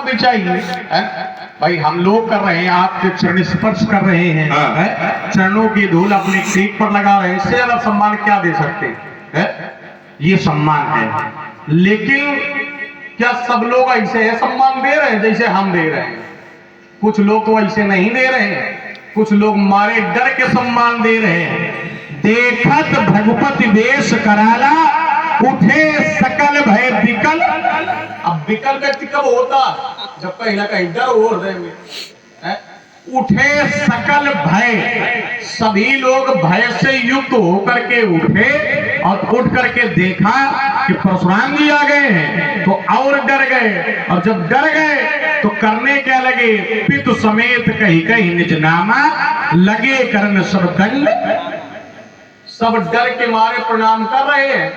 भी चाहिए है? भाई हम लोग कर रहे हैं, आपके चरण स्पर्श कर रहे हैं, है? चरणों की धूल अपने पीठ पर लगा रहे हैं, इससे ज्यादा सम्मान क्या दे सकते हैं? ये सम्मान है। लेकिन क्या सब लोग ऐसे है सम्मान दे रहे हैं जैसे हम दे रहे हैं? कुछ लोग तो ऐसे नहीं दे रहे हैं, कुछ लोग मारे डर के सम्मान दे रहे हैं। देखत भगवती वेश कराला, उठे सकल भय विकल। अब विकल व्यक्ति कब होता? जब कहीं ना कहीं डर हो हृदय में। उठे सकल भय, सभी लोग भय से युक्त होकर के उठे और उठ करके देखा कि परशुराम जी आ गए हैं, तो और डर गए। और जब डर गए तो करने क्या लगे? पितु समेत कहीं कहीं निज नामा, लगे करन सब दंड। सब डर के मारे प्रणाम कर रहे हैं।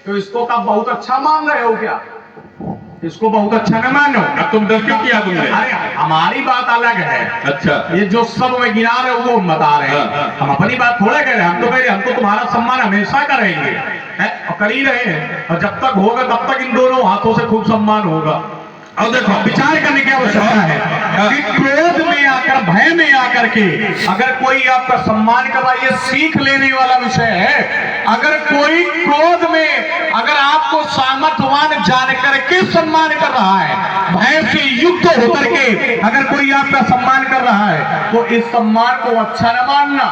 तो इसको का बहुत अच्छा मान रहे हो क्या? इसको बहुत अच्छा न मानो। अब तुम डर क्यों किया तुमने? अरे हमारी बात अलग है। अच्छा, ये जो सब में गिना रहे हो वो बता रहे हैं। हम अपनी बात थोड़ा कह रहे हैं। हम तो कह रहे हैं हमको तुम्हारा सम्मान हमेशा करेंगे, है? और कर ही रहे हैं। और जब तक होगा तब तक इन दोनों हाथों से खूब सम्मान होगा। और देखो, विचार करने की आवश्यकता है कि क्रोध में आकर, भय में आकर के अगर कोई आपका सम्मान कर रहा है, ये सीख लेने वाला विषय है। अगर कोई क्रोध में अगर आपको सामर्थ्यवान जान करके सम्मान कर रहा है, भय से युक्त होकर के अगर कोई आपका सम्मान कर रहा है, तो इस सम्मान को अच्छा न मानना।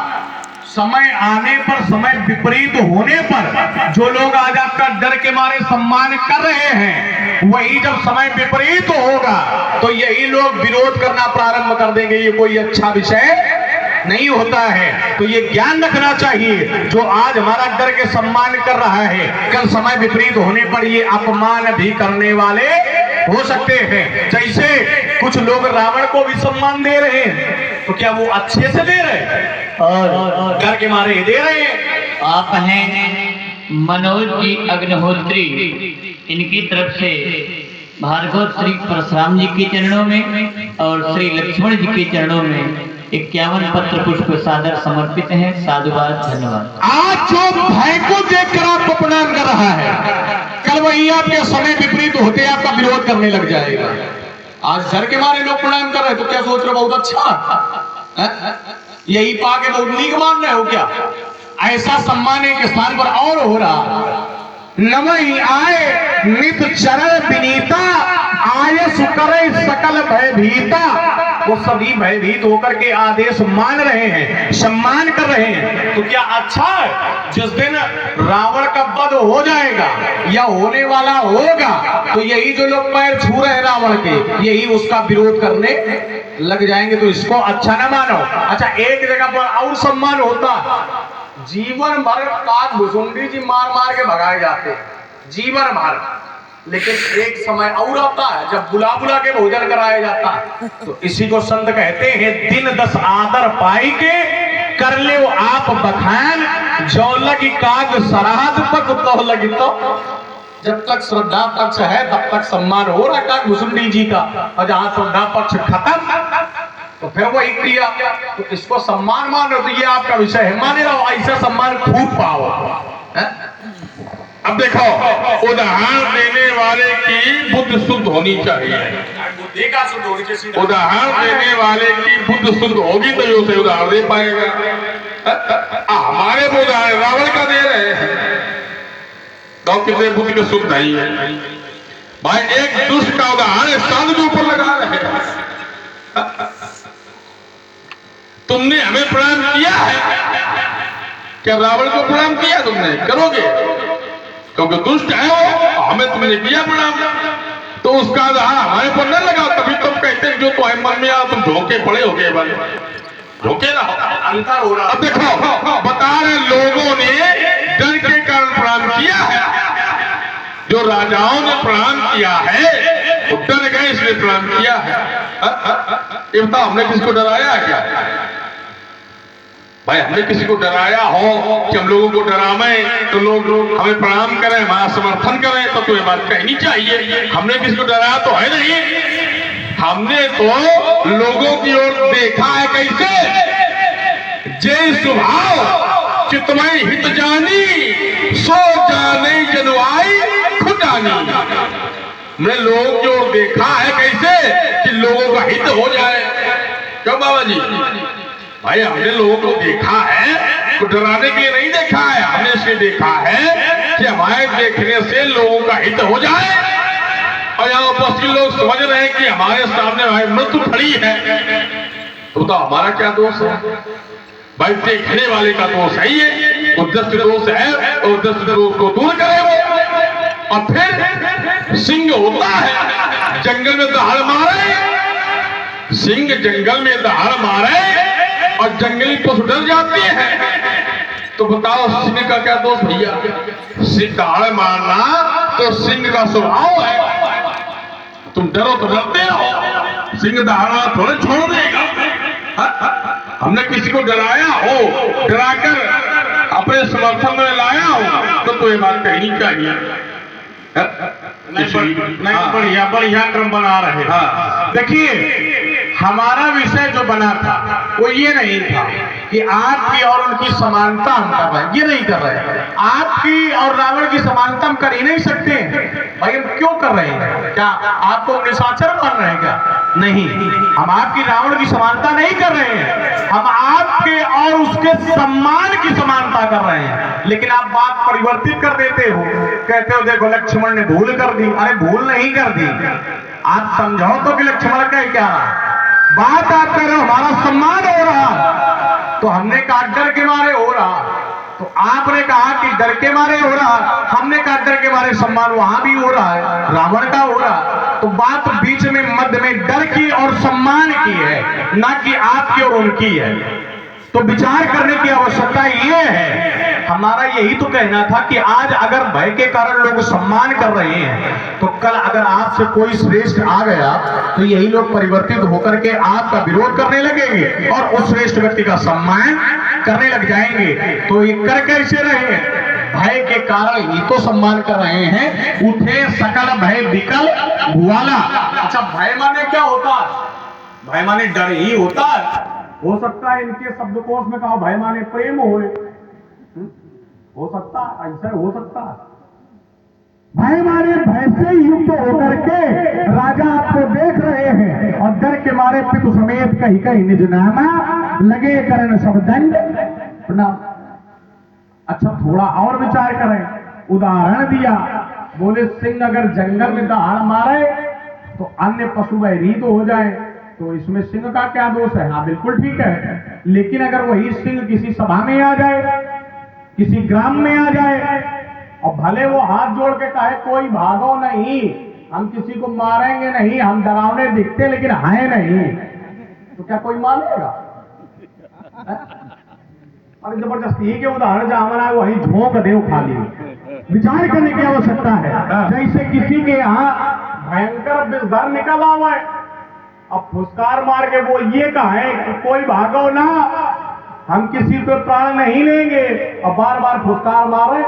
समय आने पर, समय विपरीत होने पर जो लोग आज आपका डर के मारे सम्मान कर रहे हैं, वही जब समय विपरीत होगा तो यही लोग विरोध करना प्रारंभ कर देंगे। ये कोई अच्छा विषय नहीं होता है। तो ये ज्ञान रखना चाहिए, जो आज हमारा डर के सम्मान कर रहा है, कल समय विपरीत होने पर ये अपमान भी करने वाले हो सकते हैं। जैसे कुछ लोग रावण को भी सम्मान दे रहे हैं, तो क्या वो अच्छे से दे रहे हैं? और डर के मारे दे रहे हैं। आप हैं मनोज जी अग्निहोत्री, इनकी तरफ से भार्गव श्री परशुराम जी के चरणों में और श्री लक्ष्मण जी के चरणों में 51 पत्र पुष्प सादर समर्पित हैं। साधुवाद, धन्यवाद। आज जो भय को देखकर आपको प्रणाम कर रहा है, कल वही आपके समय विपरीत होते आपका विरोध करने लग जाएगा। आज डर के मारे लोग प्रणाम कर रहे हैं, तो क्या सोच रहे? बहुत अच्छा, यही पाके बहुत नीक मान रहे हो क्या? ऐसा सम्मान एक स्थान पर और हो रहा। नमहि आए नित चरण विनीता, आय सुकरे सकल भयभीता। वो सभी भयभीत होकर के आदेश मान रहे हैं, सम्मान कर रहे हैं। तो क्या अच्छा है? जिस दिन रावण का वध हो जाएगा या होने वाला होगा, तो यही जो लोग पैर छू रहे हैं रावण के, यही उसका विरोध करने लग जाएंगे। तो इसको अच्छा ना मानो। अच्छा, एक जगह पर और सम्मान होता, जीवन भर काग भुसुंडी जी मार मार के भगाए जाते, जीवन भर। लेकिन एक समय और आता है जब बुला बुला के भोजन कराया जाता है। तो इसी को संत कहते हैं, दिन 10 आदर पाई के कर ले वो आप बखान, जो लगी काग सराहत पक तो लगी। तो जब तक श्रद्धा पक्ष है तब तक सम्मान हो रहा काग भुसुंडी जी का, और जहां श्रद्धा पक्ष खत्म तो फिर वही क्रिया। तो इसको सम्मान मान रहे हो, तो ये आपका विषय है, माने रहो, ऐसा सम्मान खूब पाओ। अब देखो, उदाहरण देने वाले की बुद्ध शुद्ध होनी चाहिए। उदाहरण देने वाले की बुद्ध शुद्ध होगी तो जो से उदाहरण दे पाएगा। हमारे वो उदाहरण रावण का दे रहे हैं, तो कितने बुद्ध के शुद्ध नहीं है भाई। एक दुष्ट का उदाहरण साधु के ऊपर लगा रहे हैं। तुमने हमें प्रणाम किया है क्या? रावण को प्रणाम किया तुमने? करोगे? क्योंकि दुष्ट है वो, हमें तुमने किया प्रणाम, तो उसका उदाहरण हमारे पर न लगा। तभी तुम कहते जो तो है मन में आ, तुम झोंके पड़े हो गए, झोंके ना अंतर हो रहा। अब देखो, बता रहे लोगों ने डर के कारण प्रणाम किया है। जो राजाओं ने प्रणाम किया है वो डर गए इसलिए प्रणाम किया है। ये बताओ, हमने किसको डराया क्या भाई? हमने किसी को डराया हो कि हम लोगों को डरावें तो लोग हमें प्रणाम करें, हमारा समर्थन करें, तो तुम्हें बात कहनी चाहिए। हमने किसी को डराया तो है नहीं। हमने तो लोगों की ओर देखा है कैसे, जय स्वभाव चितमय हित जानी, सो जाने जनुआई खुदानी। हमने लोगों की ओर देखा है कैसे कि लोगों का हित हो जाए। क्यों बाबा जी? भाई हमने लोगों को देखा है तो डराने के लिए नहीं देखा है, हमने इसलिए देखा है कि हमारे देखने से लोगों का हित हो जाए। और यहाँ उपस्थित लोग समझ रहे हैं कि हमारे सामने भाई मृत्यु खड़ी है, तो हमारा क्या दोष है? भाई देखने वाले का दोष है, ये उद्देश्य दोष है, और उद्देश्य दोष को दूर करे वो। और फिर सिंह होता है जंगल में दहाड़ मारे, सिंह जंगल में दहाड़ मारे और जंगली पशु डर जाते हैं। तो बताओ सिंह का क्या दोष भैया? सिंह दहाड़ मारना तो सिंह का स्वभाव है, तुम डरो तो डरते हो, सिंह दहाड़ा थोड़े छोड़ देगा। हमने किसी को डराया हो, डराकर अपने समर्थन में लाया हो, तो ये बात कहनी चाहिए। नहीं, बढ़िया बढ़िया क्रम बना रहे। देखिए, हमारा विषय जो बना था वो ये नहीं था कि आपकी और उनकी समानता हम कर रहे हैं, ये नहीं कर रहे हैं। आपकी और रावण की समानता हम कर ही नहीं सकते भाई, हम क्यों कर रहे हैं? क्या आपको निशाचर मान रहे हैं क्या? नहीं, हम आपकी रावण की समानता नहीं कर रहे हैं, हम आपके और उसके सम्मान की समानता कर रहे हैं। लेकिन आप बात परिवर्तित कर देते हो, कहते हो देखो लक्ष्मण ने भूल कर दी। अरे भूल नहीं कर दी, आप समझो तो कि लक्ष्मण का क्या रहा। बात आप कह रहे हो हमारा सम्मान हो रहा, तो हमने कहा डर के मारे हो रहा, तो आपने कहा कि डर के मारे हो रहा, हमने कहा डर के मारे सम्मान वहां भी हो रहा है, रावण का हो रहा। तो बात बीच में मध्य में डर की और सम्मान की है, ना कि आपकी और उनकी है। तो विचार करने की आवश्यकता ये है। हमारा यही तो कहना था कि आज अगर भय के कारण लोग सम्मान कर रहे हैं, तो कल अगर आपसे कोई श्रेष्ठ आ गया तो यही लोग परिवर्तित होकर के आपका विरोध करने लगेंगे और उस श्रेष्ठ व्यक्ति का सम्मान करने लग जाएंगे। तो ये कर कैसे रहे? भय के कारण ही तो सम्मान कर रहे हैं। उठे सकल भय विकल भुआला। अच्छा, भय माने क्या होता है? भय माने डर ही होता है। हो सकता है इनके शब्दकोश में कहा भय माने प्रेम हो सकता है, ऐसा हो सकता है। भय मारे भय से युक्त होकर के राजा आपको देख रहे हैं और डर के मारे पितु समेत कहीं कहीं निज नामा लगे करण सब दंड प्रणाम। अच्छा, थोड़ा और विचार करें। उदाहरण दिया, बोले सिंह अगर जंगल में दहाड़ मारे तो अन्य पशु भयभीत हो जाए, तो इसमें सिंह का क्या दोष है? हाँ बिल्कुल ठीक है। लेकिन अगर वही सिंह किसी सभा में आ जाए, किसी ग्राम में आ जाए और भले वो हाथ जोड़ के कहे कोई भागो नहीं, हम किसी को मारेंगे नहीं, हम डरावने दिखते लेकिन हैं नहीं, तो क्या कोई मानेगा? अरे जबरदस्ती के उदाहरण जहां बना वही झोंक दे खाली। विचार करने की आवश्यकता है। जैसे किसी के यहाँ भयंकर विषधर निकला हुआ है, अब फुसकार मार के वो ये कहे कि कोई भागो ना, हम किसी पे प्राण नहीं लेंगे, और बार बार फुसकार मारे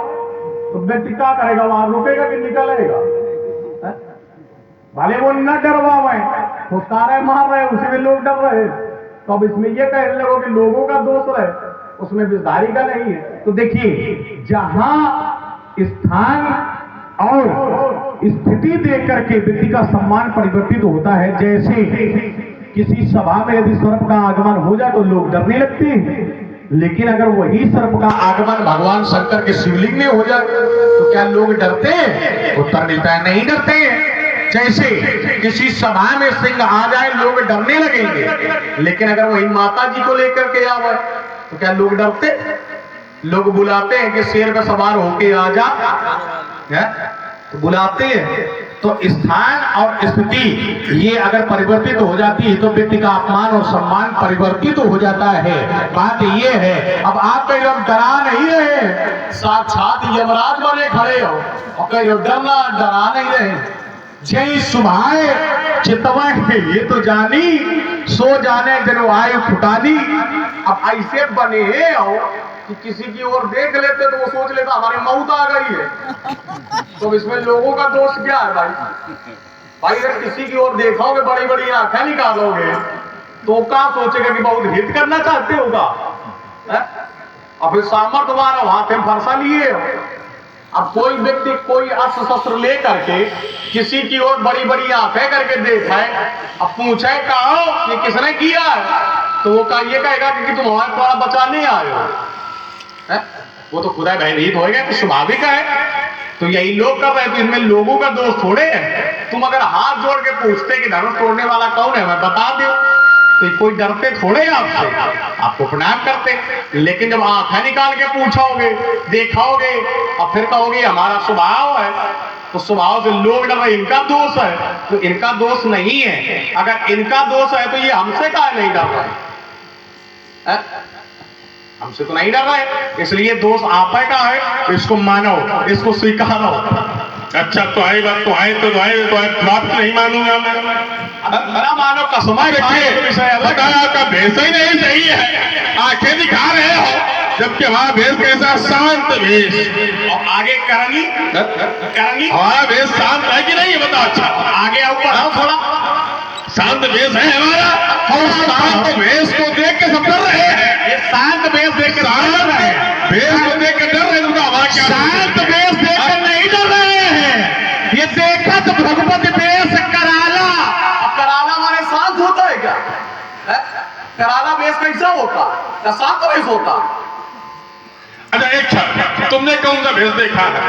तो व्यक्ति क्या करेगा? वहां रुकेगा कि निकलेगा? भले वो न डरवाए, फुसकारे मार रहे, उसी में लोग डर रहे, तो अब इसमें ये कहने लगो कि लोगों का दोष है, उसमें विषधारी का नहीं है। तो देखिए, जहां स्थान और स्थिति देख करके व्यक्ति का सम्मान परिवर्तित होता है। जैसे किसी सभा में यदि सर्प का आगमन हो जाए तो लोग डरने लगते हैं, लेकिन अगर वही सर्प का आगमन भगवान शंकर के शिवलिंग में हो जाए तो क्या लोग डरते हैं? उत्तर मिलता है नहीं डरते हैं। जैसे किसी सभा में सिंह आ जाए लोग डरने लगेंगे, लेकिन अगर वही माता जी को लेकर के आवे तो क्या लोग डरते? लोग बुलाते हैं कि शेर का सवार होके आ जा, तो बुलाते हैं। तो स्थान और स्थिति ये अगर परिवर्तित हो जाती है तो व्यक्ति का अपमान और सम्मान परिवर्तित हो जाता है। बात ये है, अब आप कहीं लोग डरा नहीं रहे, साक्षात यमराज बने खड़े हो और कहीं लोग डरा नहीं रहे। जय सुभाए चितवा ये तो जानी, सो जाने जनो आयु फुटानी। अब ऐसे बने हो कि किसी की ओर देख लेते तो वो सोच लेता हमारी मौत आ गई है। तो इसमें लोगों का दोष क्या है भाई? भाई अगर किसी की ओर देखोगे, बड़ी बड़ी आंखें निकालोगे, तो क्या सोचेगा कि बहुत हित करना चाहते होगा। अब सामर्थ्यवान हाथ में फरसा लिए हो, अब कोई व्यक्ति कोई अस्त्र शस्त्र ले करके किसी की ओर बड़ी बड़ी आंखें करके देखा है, अब पूछे कहो ये किसने किया है, तो वो ये कहेगा कि तुम हमारे द्वारा बचाने आए हो। है? वो तो खुदा भयभीत होएगा, तो स्वाभाविक है। तो यही लोग कर रहे हैं, तो इसमें लोगों का दोष थोड़े है। तुम अगर हाथ जोड़ के पूछते कि धनुष तोड़ने वाला कौन है, मैं बता दूं, तो कोई डरते थोड़े आपसे, आपको प्रणाम करते। लेकिन जब आंखें निकाल के पूछोगे, देखाओगे और फिर कहोगे हमारा स्वभाव है, तो स्वभाव से लोग डर रहे, इनका दोष है। तो इनका दोष नहीं है। अगर इनका दोष है तो ये हमसे काहे नहीं डर रहे है? हमसे तो नहीं डर रहे, इसलिए दोष आप का है। इसको मानो, इसको स्वीकारो। अच्छा तो आए बात तो आए बात नहीं मानूंगा मैं। ना मानो कसम का भेष ही नहीं सही है, आंखें दिखा रहे हो, जबकि हमारा भेष कैसा शांत भेष। और आगे करनी हमारा भेष शांत है कि नहीं, ये बताओ। अच्छा आगे आओ, बढ़ाओ थोड़ा। शांत भेष है हमारा, और शांत भेष को देख के सब डर रहे हैं। ये शांत भेष देख के डर रहे हैं, भेष को देख के डर रहे हैं। हमारा क्या शांत भेष देख कर नहीं डर रहे हैं, ये देखा तो भगवत भेष कराला। अब कराला हमारे शांत होता है क्या? कराला भेष कैसा होता? क्या शांत भेष होता? अच्छा एक क्षण, तुमने कौन सा भेष देखा है?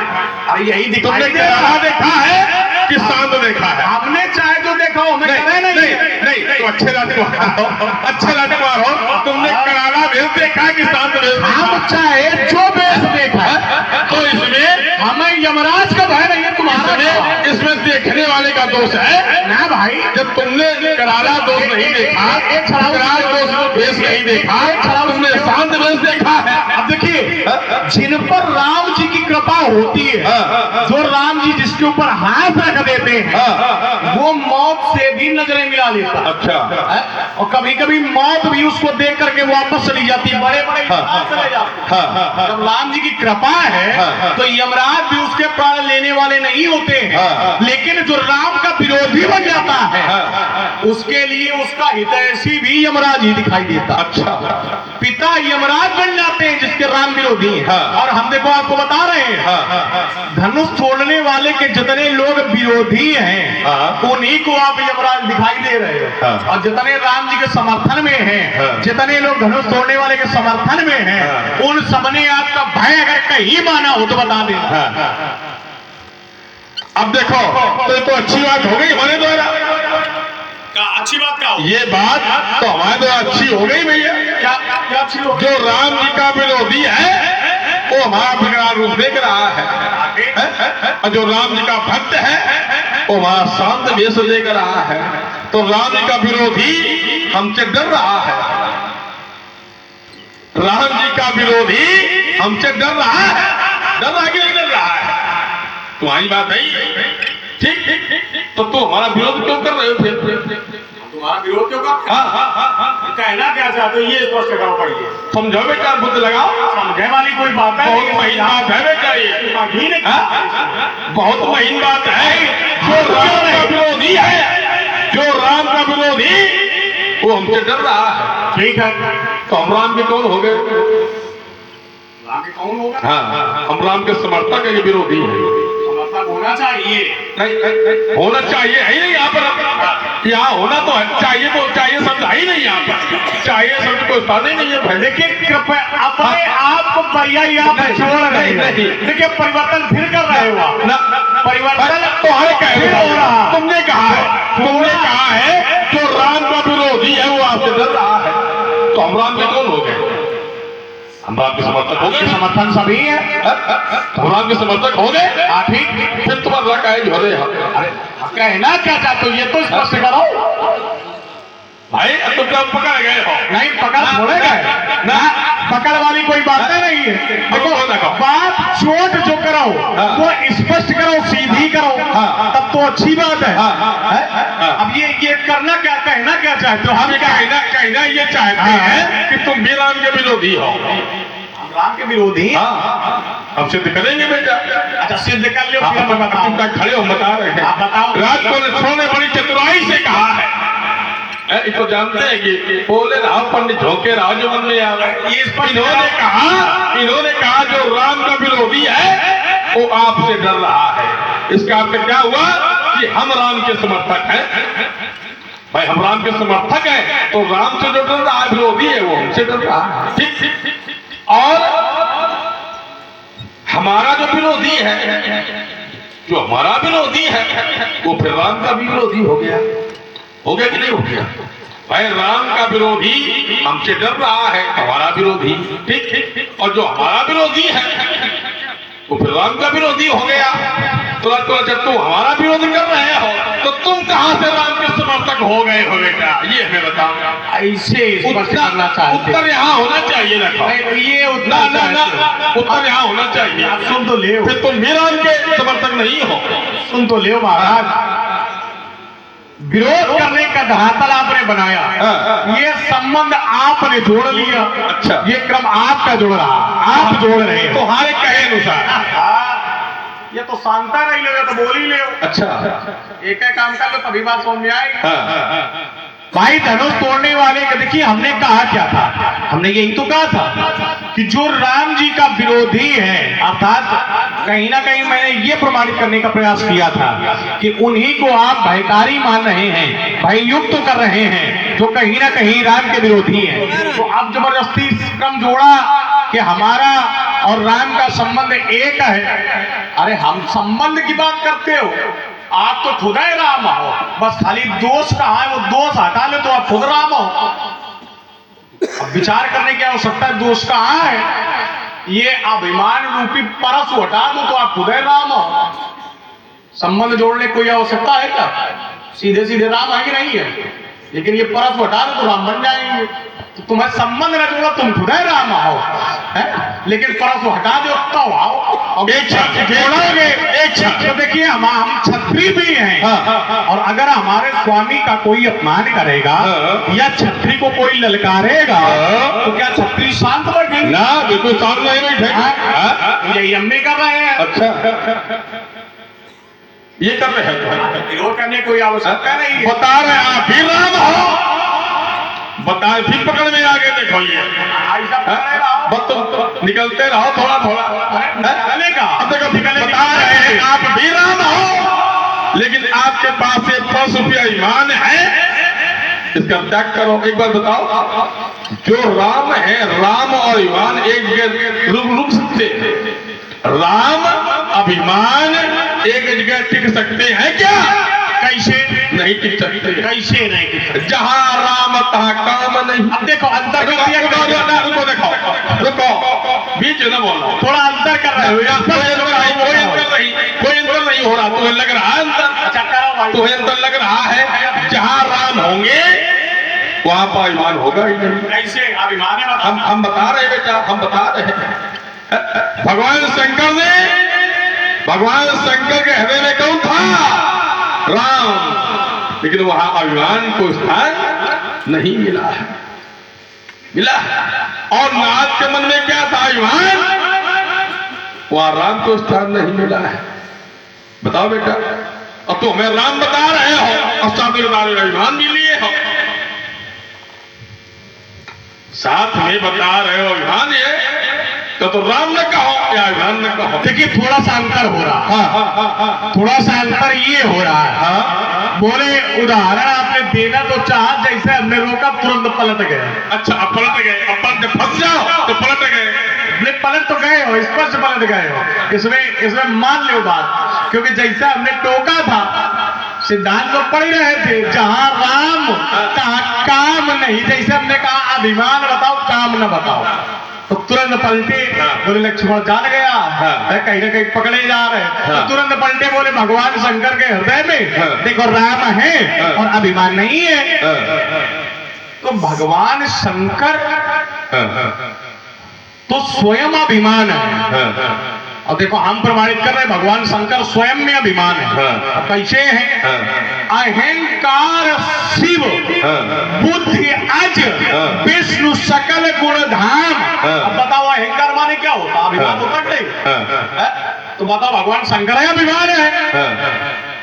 अरे यही तुमने कराला देखा है कि शांत देखा है? आपने चाहे जो देखा हो, मैं नहीं तो अच्छे राजकुमार हो, तुमने कराला भेष देखा कि शांत भेष? हम चाहे जो भेष देखा है, तो इसमें हमें यमराज का भय नहीं है। तुम्हारा इसमें देखने वाले का दोष है ना भाई। जब तुमने कराला दोष नहीं देखा, कराल दोष भेष नहीं देखा, तुमने शांत भेष देखा है। अब देखिए, जिन पर राम जी की कृपा होती है, जो राम जी जिसके ऊपर हाथ रख देते हैं, वो मौत से भी नजरें मिला लेता। अच्छा और कभी कभी मौत भी उसको देख करके वापस चली जाती है, बड़े बड़े चले जाते हैं। जब राम जी की कृपा है तो यमराज भी उसके प्राण लेने वाले नहीं होते हैं, लेकिन जो राम का विरोधी बन जाता है उसके लिए उसका हितैषी भी यमराज ही दिखाई देता। अच्छा पिता यमराज बन जाते हैं जिसके राम विरोधी हैं। और हम देखो आपको बता रहे हैं, धनुष छोड़ने वाले के जितने लोग विरोधी हैं उन्हीं को आप यमराज दिखाई दे रहे हैं। और जितने राम जी के समर्थन में हैं, जितने लोग धनुष तोड़ने वाले के समर्थन में हैं, उन सबने आपका भय अगर कहीं माना हो तो बता दें। अब देखो, तो ये तो अच्छी बात हो गई हमारे द्वारा। अच्छी बात क्या? ये बात तो हमारे द्वारा अच्छी हो गई भैया। क्या अच्छी हो? जो राम जी का विरोधी है वो हमारा विकराल रूप देख रहा है, और जो राम जी का भक्त है वो हमारा शांत वेश देख रहा है। तो राम जी का विरोधी हमसे डर रहा है, राम जी का विरोधी हमसे डर रहा है। डर रहा कि नहीं डर रहा है? तुम्हारी बात नहीं ठीक, तो तुम हमारा विरोध क्यों कर रहे हो? फिर तुम्हारा विरोध क्यों कर? कहना क्या चाहते हो ये स्पष्ट करो पहले। समझो बेटा, बुद्ध लगाओ। समझे वाली कोई बात है? बहुत महीन बात है बेटा ये, बहुत महीन बात है। जो राम का विरोधी है, जो राम का विरोधी, वो हमसे डर रहा है। ठीक है, तो हम राम के कौन हो गए? राम के कौन होगा? हाँ, हम राम के समर्थक है, विरोधी है। समर्थक होना चाहिए, नहीं होना चाहिए है ही नहीं यहाँ पर। यहाँ होना तो चाहिए, तो चाहिए शब्द है ही नहीं यहाँ पर। चाहिए शब्द कोई स्थान ही नहीं है भाई। देखिए कृपया अपने आप को पर्याय आप छोड़ रहे हैं। देखिए परिवर्तन फिर कर रहे हो आप। परिवर्तन तो हमें कह रहा, तुमने कहा है जो राम का विरोधी है वो आपसे डर रहा है। तो हम राम के कौन हो गए? हम राम के समर्थक हो गए। समर्थन सभी है, हम राम के समर्थक हो गए। ठीक। फिर तुम्हारा का है झोरे। अरे कहना क्या चाहते हो ये तो स्पष्ट करो भाई। तुम कब पकड़ गए हो? नहीं पकड़ थोड़े गए ना, पकड़ वाली कोई बात नहीं है। देखो बात चोट जो करो वो स्पष्ट करो, सीधी करो, तब तो अच्छी बात है। अब ये करना क्या, कहना क्या चाहते हो? हम कहना ये चाहते हैं कि तुम भी राम के विरोधी हो। हम राम के विरोधी? हम सिद्ध करेंगे बेटा। अच्छा सिद्ध कर लो, फिर मैं बताऊं। तुम खड़े हो, बता रहे हैं। आप बताओ। रात को लक्ष्मण ने बड़ी चतुराई से कहा है, तो जानते हैं कि बोले राम पंडित झोंके राव जो मन में आ गए। इन्होंने कहा जो राम का विरोधी है वो आपसे डर रहा है। इसका अर्थ क्या हुआ कि हम राम के समर्थक हैं। भाई हम राम के समर्थक हैं तो राम से जो डर रहा है विरोधी है वो हमसे डर रहा है। ठीक। और हमारा जो विरोधी है, जो हमारा विरोधी है वो फिर राम का भी विरोधी हो गया कि नहीं हो गया? भाई राम का विरोधी हमसे डर रहा है, हमारा विरोधी। ठीक। और जो हमारा विरोधी है वो फिर राम का विरोधी हो गया। तो जब तुम हमारा विरोध कर रहे हो तो तुम कहां से राम के समर्थक हो गए हो बेटा? ये हमें बताओ। ऐसे करना चाहते, उत्तर यहाँ होना चाहिए ना। ये उत्तर यहाँ होना चाहिए। आप सुन तो ले, फिर तुम भी राम के समर्थक नहीं हो। सुन तो ले महाराज, विरोध करने का धरातल आपने बनाया, ये संबंध आपने जोड़ लिया। अच्छा। ये क्रम आपका जोड़ रहा, आप जोड़ रहे हो तुम्हारे कहे अनुसार। ये तो शांता नहीं ले, तो बोल ही ले। अच्छा। एक काम कर लो तभी बात समझ में आएगी। भाई धनुष तोड़ने वाले का देखिए, हमने कहा क्या था? हमने यही तो कहा था कि जो राम जी का विरोधी है, अर्थात कहीं ना कहीं मैंने ये प्रमाणित करने का प्रयास किया था कि उन्हीं को आप भयकारी मान रहे हैं, भययुक्त तो कर रहे हैं, जो कहीं ना कहीं राम के विरोधी हैं। तो अब जबरदस्ती क्रम जोड़ा कि हमारा और राम का संबंध एक है। अरे हम संबंध की बात करते हो, आप तो खुद ही राम हो, बस खाली दोष कहाँ है वो दोष हटा ले तो आप खुद राम हो। अब विचार करने की आवश्यकता है दोष कहाँ है, ये अभिमान रूपी परस हटा दो तो आप खुद ही राम हो। संबंध जोड़ने कोई आवश्यकता है क्या? सीधे सीधे राम है कि नहीं है? लेकिन ये परस हटा दो तो राम बन जाएंगे। तो तुम्हें संबंध न जोड़ा, तुम खुद ही राम हो, लेकिन परस हटा दो तो आओ। एक जोड़ोगे एक तो देखिए हम छत्री भी हैं। और अगर हमारे स्वामी का कोई अपमान करेगा या छत्री को कोई ललकारेगा तो क्या छत्री शांत बैठेगी? ना, बिल्कुल शांत नहीं बैठेगी। यही हम भी कर रहे हैं। अच्छा, ये कर रहे हैं। विरोध करने कोई आवश्यकता नहीं है। बता रहे आप भी राम हो, बताए फिर पकड़ में आगे देखो। ये बस निकलते रहो थोड़ा थोड़ा। बता रहे हैं आप भी राम हो, लेकिन आपके पास ये 5 रुपया ईमान है, इसका त्याग करो। एक बार बताओ, जो राम है, राम और ईमान एक जगह रुक सकते हैं? राम अभिमान एक जगह टिक सकते हैं क्या? कैसे नहीं टिक सकते। कैसे नहीं टिक सकते? जहाँ राम तहाँ काम नहीं। अब देखो अंतर कर दिया। रुको देखो, रुको, बीच न बोलो, थोड़ा अंतर कर रहे हो। कोई अंतर नहीं हो रहा। तुम्हें लग रहा है अंतर? अच्छा करो भाई। तुम्हें अंतर लग रहा है? जहाँ राम होंगे वहाँ पर अभिमान होगा ही नहीं। कैसे अभिमान है? हम बता रहे बेटा, हम बता रहे हैं। भगवान शंकर के हृदय में कौन था? राम। लेकिन वहां अभिमान को स्थान नहीं मिला है। और नाथ के मन में क्या था? अभिमान। वहां राम को स्थान नहीं मिला है। बताओ बेटा, अब तो हमें राम बता रहे हो और साथ में बता रहे हो अभिमान भी लिए हो। साथ में बता रहे हो अभिमान है तो राम न कहो या अभिमान न कहो। देखिए थोड़ा सा अंतर हो रहा है। थोड़ा सा अंतर ये हो रहा है। बोले उदाहरण आपने देना तो चाहा, जैसे हमने रोका तुरंत पलट गए। अच्छा, अब पलट गए। अब पलट फंस जाओ तो पलट गए। पलट तो गए हो, स्पष्ट पलट गए हो। इसमें मान लो बात, क्योंकि जैसा हमने टोका था सिद्धांत तो पढ़ रहे थे, जहां राम तहां काम नहीं। जैसे हमने कहा अभिमान बताओ, काम न बताओ, तो तुरंत पलटे। बोले लक्ष्मण जान गया कहीं ना कहीं पकड़े जा रहे। तो तुरंत पलटे, बोले भगवान शंकर के हृदय में देखो राम है और अभिमान नहीं है। तो भगवान शंकर तो स्वयं अभिमान है। और देखो हम प्रमाणित कर रहे हैं भगवान शंकर स्वयं में अभिमान है। कैसे है? अहंकार शिव, बुद्धि अज, विष्णु सकल गुण धाम। अब बताओ अहंकार माने क्या होता? अभिमान होता नहीं। तो बताओ भगवान शंकर है अभिमान है।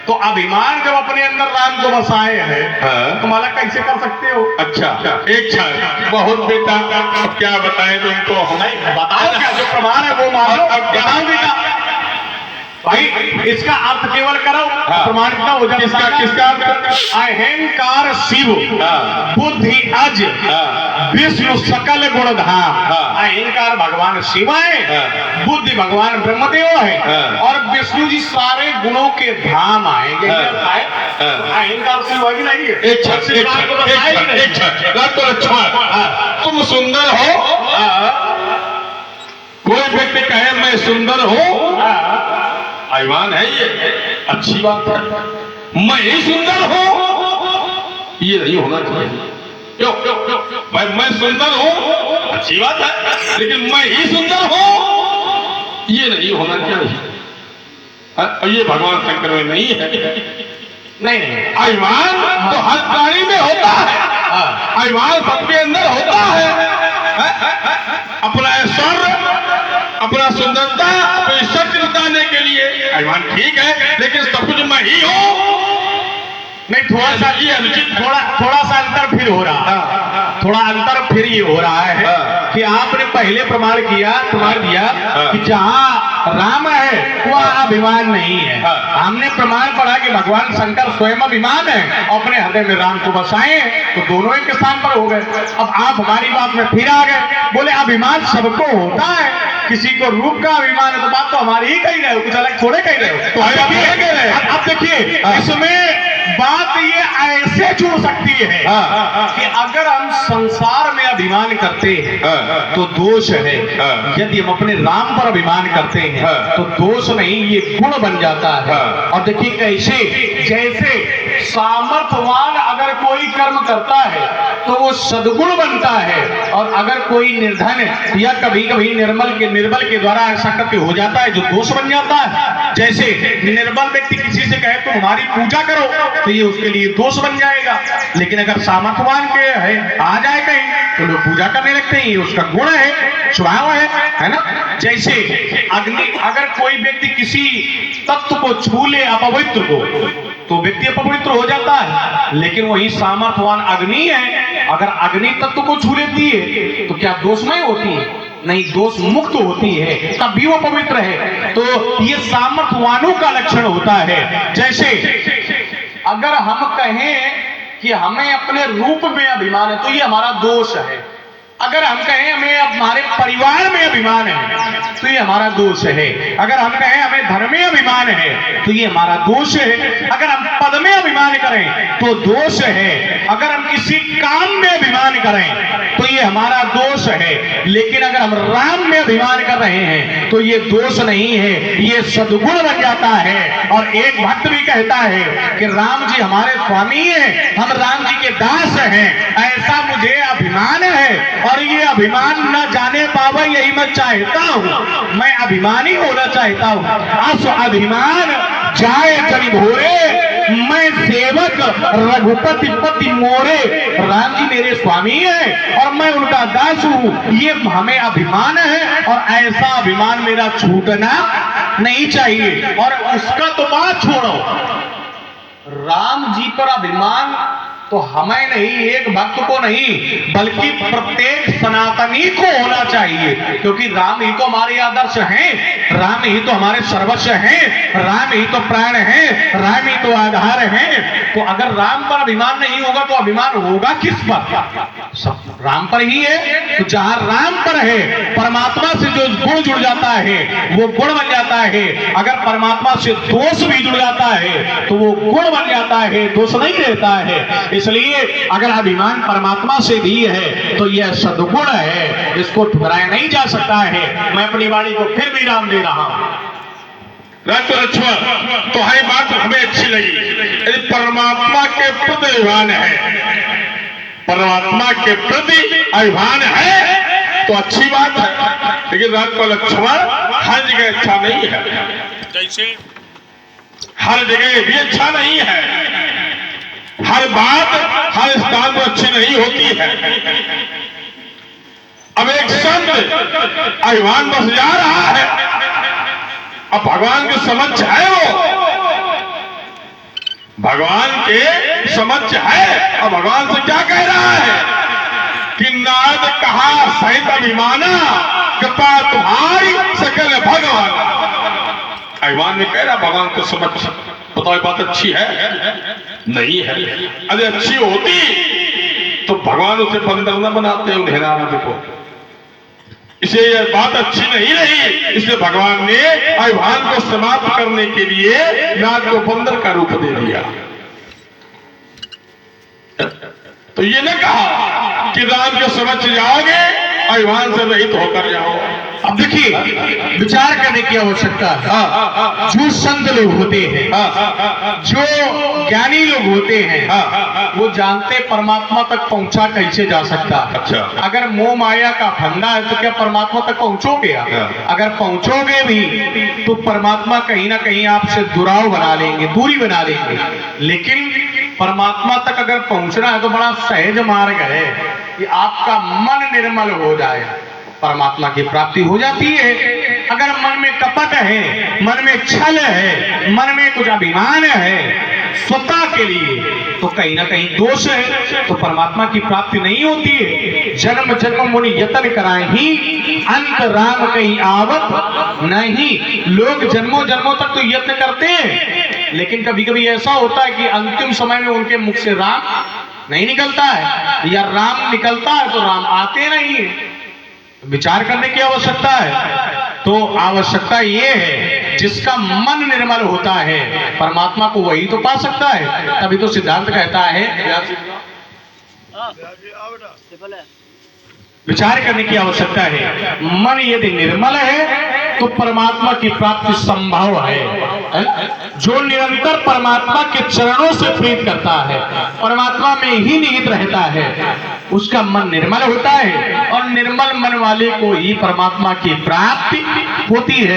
तो अभिमान जब अपने अंदर राम को बसाए हैं तो माला कैसे कर सकते हो? अच्छा, एक क्षण, बहुत बेटा, क्या बताएं तुमको? नहीं बताओ, क्या जो प्रमाण है वो मानो। अब बताओ बेटा, भाई इसका अर्थ केवल करो, प्रमाणित ना हो जाए। किसका अर्थ? अहंकार शिव, हाँ। बुद्धि अज, हाँ। विष्णु सकल गुणधाम। हाँ। अहंकार भगवान शिव है, हाँ। बुद्धि भगवान ब्रह्मदेव है, हाँ। और विष्णु जी सारे गुणों के धाम आएंगे। हाँ। अहंकार शिव है कि नहीं है? एक क्षण, एक क्षण, एक क्षण। रातो लक्ष्मण, तुम सुंदर हो। कोई व्यक्ति कहे मैं सुंदर हूँ, अभिमान है ये, अच्छी बात है। मैं ही सुंदर हूँ, ये नहीं होना चाहिए। क्यों? भाई मैं सुंदर हूँ, अच्छी बात है, लेकिन मैं ही सुंदर हूँ, ये नहीं होना चाहिए। और ये भगवान शंकर में नहीं है। नहीं नहीं, अभिमान तो हर प्राणी में होता है, अभिमान सबके अंदर होता है। अपना ऐश्वर्य, अपना सुंदरता, अपनी शक्ति बताने के लिए अभिमान ठीक है, लेकिन सब कुछ मैं ही हूँ, नहीं थोड़ा सा ये अनुचित, थोड़ा सा अंतर फिर हो रहा है। थोड़ा अंतर फिर ये हो रहा है कि आपने पहले प्रमाण दिया कि जहाँ राम है वहाँ अभिमान नहीं है। हमने प्रमाण पढ़ा कि भगवान शंकर स्वयं अभिमान है, अपने हृदय में राम को बसाए, तो दोनों एक स्थान पर हो गए। अब आप हमारी बात में फिर आ गए, बोले अभिमान सबको होता है, किसी को रूप का अभिमान है, तो बात तो हमारी ही कही रहे हो, कुछ अलग थोड़े कही रहे हो। तो अब देखिए इसमें बात ये ऐसे जुड़ सकती है कि अगर हम संसार में अभिमान करते हैं तो दोष है, यदि हम अपने राम पर अभिमान करते हैं तो दोष नहीं, ये गुण बन जाता है। और देखिए कैसे, जैसे सामर्थ्यवान अगर कोई कर्म करता है तो वो सद्गुण बनता है, और अगर कोई निर्धन या कभी कभी निर्बल के द्वारा ऐसा करके हो जाता है जो दोष बन जाता है। जैसे निर्बल व्यक्ति किसी से कहे तुम हमारी पूजा करो तो ये उसके लिए दोष बन जाएगा, लेकिन अगर सामर्थ्यवान के है आ जाए कहीं तो लोग पूजा करने लगते हैं, ये उसका गुण है, स्वभाव है ना। जैसे अग्नि, अगर कोई व्यक्ति किसी तत्व को छू ले अपवित्र को तो व्यक्ति अपवित्र हो जाता है, लेकिन वही सामर्थ्यवान अग्नि है, अगर अग्नि तत्व को छू लेती है तो क्या दोषमय होती है? नहीं, दोष मुक्त होती है, तब भी वो पवित्र है। तो ये सामर्थ्यवानों का लक्षण होता है। जैसे अगर हम कहें कि हमें अपने रूप में अभिमान है तो ये हमारा दोष है। अगर हम कहें हमें हमारे परिवार में अभिमान है तो ये हमारा दोष है। अगर हम कहें हमें धर्म में अभिमान है तो ये हमारा दोष है। अगर हम पद में अभिमान करें तो दोष है। अगर हम किसी काम में अभिमान करें तो ये हमारा दोष है। लेकिन अगर हम राम में अभिमान कर रहे हैं तो ये दोष नहीं है, ये सद्गुण बन जाता है। और एक भक्त भी कहता है कि राम जी हमारे स्वामी हैं, हम राम जी के दास हैं, ऐसा मुझे अभिमान है। और ये अभिमान न जाने पावे यही मैं चाहता हूँ, मैं अभिमानी होना चाहता हूँ। अस अभिमान जाए जनि भोरे, मैं सेवक रघुपति पति मोरे। राम जी मेरे स्वामी हैं और मैं उनका दास हूँ, ये हमें अभिमान है, और ऐसा अभिमान मेरा छूटना नहीं चाहिए। और उसका तो बात छोड़ो, राम जी पर अभिमान तो हमें नहीं, एक भक्त को नहीं, बल्कि प्रत्येक सनातनी को होना चाहिए, क्योंकि राम ही तो हमारे आदर्श हैं, राम ही तो हमारे सर्वस्व हैं, राम ही तो प्राण हैं, राम ही तो आधार हैं। तो अगर राम पर अभिमान नहीं होगा तो अभिमान होगा किस पर? सब राम पर ही है। तो जहां राम पर है, परमात्मा से जो गुण जुड़ जाता है वो गुण बन जाता है। अगर परमात्मा से दोष भी जुड़ जाता है तो वो गुण बन जाता है, दोष नहीं रहता है। इसलिए अगर अभिमान परमात्मा से भी है तो यह सद्गुण है, इसको ठुकराया नहीं जा सकता है। मैं अपनी वाणी को फिर भी राम दे रहा हूं। लक्ष्मण, तो हर बात हमें अच्छी लगी। यदि परमात्मा के प्रति अभिमान है, परमात्मा के प्रति अभिमान है तो अच्छी बात है। लेकिन रात को लक्ष्मण हर जगह अच्छा नहीं है, जैसे हर जगह भी अच्छा नहीं है, हर बात हर स्थान पर अच्छी नहीं होती है। अब एक संत अभिमान बस जा रहा है, अब भगवान के समक्ष है, वो भगवान के समक्ष है, और भगवान से क्या कह रहा है कि नारद कहा सहित अभिमाना, कृपा तुम्हारी सकल भगवान। अभिमान में कह रहा भगवान को समझ बताओ ये बात अच्छी है नहीं है। अरे अच्छी होती तो भगवान उसे बंदर न बनाते उन्हें देखो। इसे यह बात अच्छी नहीं रही, इसलिए भगवान ने अभिमान को समाप्त करने के लिए नाग को बंदर का रूप दे दिया। तो ये न कहा कि राम के समझ जाओगे अभिमान से रहित होकर जाओ। अब देखिए विचार करने की आवश्यकता है। जो संत लोग होते हैं, जो ज्ञानी लोग होते हैं, वो जानते परमात्मा तक पहुंचा कैसे जा सकता है। अच्छा। अगर मोह माया का फंदा है तो क्या परमात्मा तक पहुंचोगे आप? अगर पहुंचोगे भी तो परमात्मा कहीं ना कहीं आपसे दुराव बना लेंगे, दूरी बना लेंगे। लेकिन परमात्मा तक अगर पहुंचना है तो बड़ा सहज मार्ग है कि आपका मन निर्मल हो जाए, परमात्मा की प्राप्ति हो जाती है। अगर मन में कपट है, मन में छल है, मन में कुछ अभिमान है स्वतः के लिए, तो कहीं ना कहीं दोष है, तो परमात्मा की प्राप्ति नहीं होती है। जन्म जन्म मुनि यतन कराए ही अंत राम कहीं आवत नहीं। लोग जन्मों जन्मों तक तो यत्न करते हैं, लेकिन कभी कभी ऐसा होता है कि अंतिम समय में उनके मुख से राम नहीं निकलता है, या राम निकलता है तो राम आते नहीं है। विचार करने की आवश्यकता है। तो आवश्यकता ये है जिसका मन निर्मल होता है परमात्मा को वही तो पा सकता है। तभी तो सिद्धांत कहता है विचार करने की आवश्यकता है। मन यदि निर्मल है तो परमात्मा की प्राप्ति संभव है। जो निरंतर परमात्मा के चरणों से प्रीत करता है, परमात्मा में ही निहित रहता है, उसका मन निर्मल होता है, और निर्मल मन वाले को ही परमात्मा की प्राप्ति होती है।